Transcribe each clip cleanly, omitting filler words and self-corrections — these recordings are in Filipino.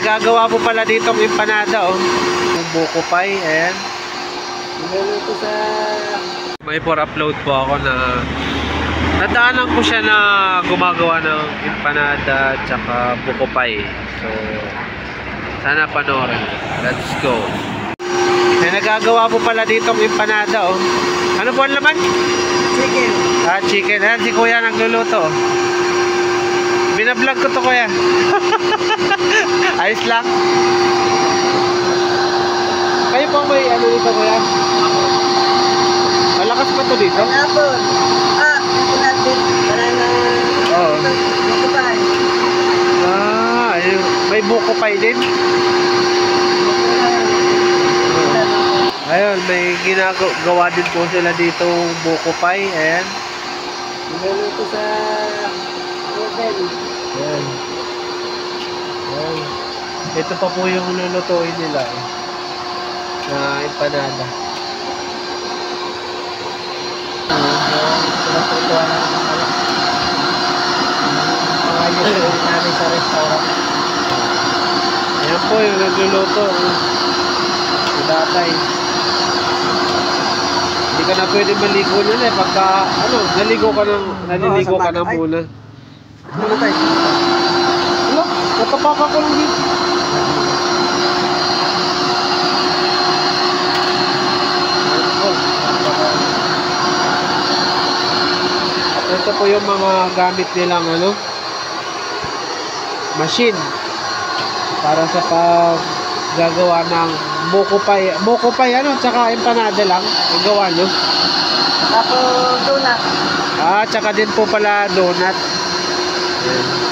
nagagawa po pala ditong empanada, oh. Yung buko pie, and niluluto sa... May for upload po ako na nadaanan ko siya na gumagawa ng empanada tsaka buko pie. So, sana panoorin. Let's go. May nagagawa po pala ditong empanada, oh. Ano po ang laman? Chicken. Chicken. Ayan, si kuya nagluluto. Binablog ko to, kuya. Ayos lang. Kayo po may ano dito, kuya? Malakas pa to dito? Pineapple. Ito natin. Para na... Oo. Buko pie. Ayun. May buko pie din? Ayun, may ginagawa din po sila dito buko pie. Ayan. Niluluto sa... oven. Ayan. Ayan. Ito pa po yung lulutuin nila, eh, na empanada. Pinatutuan ng mga yun namin sa restaurant. Ayan po yung nagluluto. Si tatay. Hindi ka na pwede maligo nun, eh. Pagka, naliligo ka na muna. Muna tayo. Ano? Natapaka ko lang dito. Ito po yung mga gamit nilang machine para sa paggagawa ng buko pie. Buko pie tsaka empanada lang ang gawa nyo. Tapos donut. Tsaka din po pala donut. Ayan.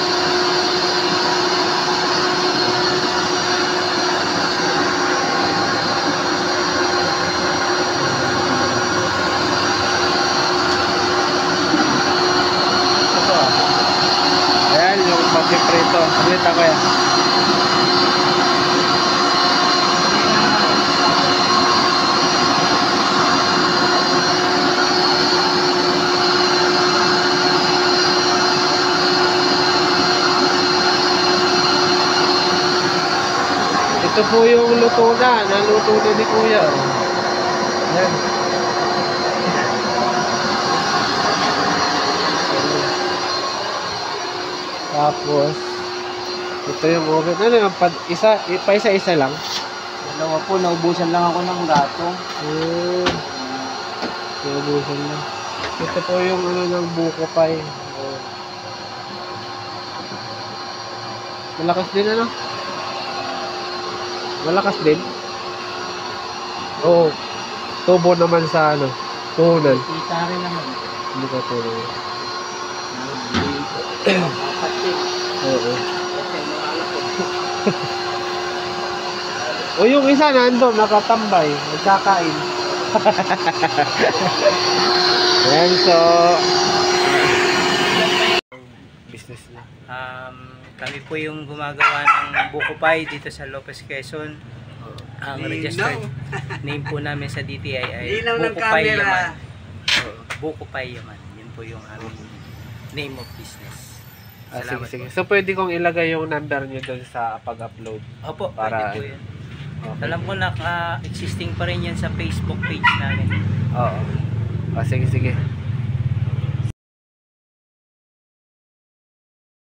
Ayan yung pagpiprito. Prito ko yan. Ito po yung luto na. Naluto na ni kuya. Ayan. Tapos, ito yung oven. Ano yung isa-isa lang? Dalawa po, naubusan lang ako ng gato. Naubusan lang. Ito po yung ng buko pie. Malakas din Malakas din? Oo. Tubo naman sa tuhunan. Kita rin naman. Hindi ka tuhunan. Pati. Oo. O yung isa nandun, nakatambay, nagkakain. Ayan, so business na. Kami po yung gumagawa ng buko pie dito sa Lopez, Quezon. Ang registered name po namin sa DTI ay Buko Pie Yaman. Buko Pie Yaman. Yun po yung aming name of business. Salamat Sige. po. So pwede kong ilagay yung number nyo doon sa pag-upload. Opo, para pwede po yun. Okay. Alam ko na existing pa rin yan sa Facebook page namin. Oo. Sige.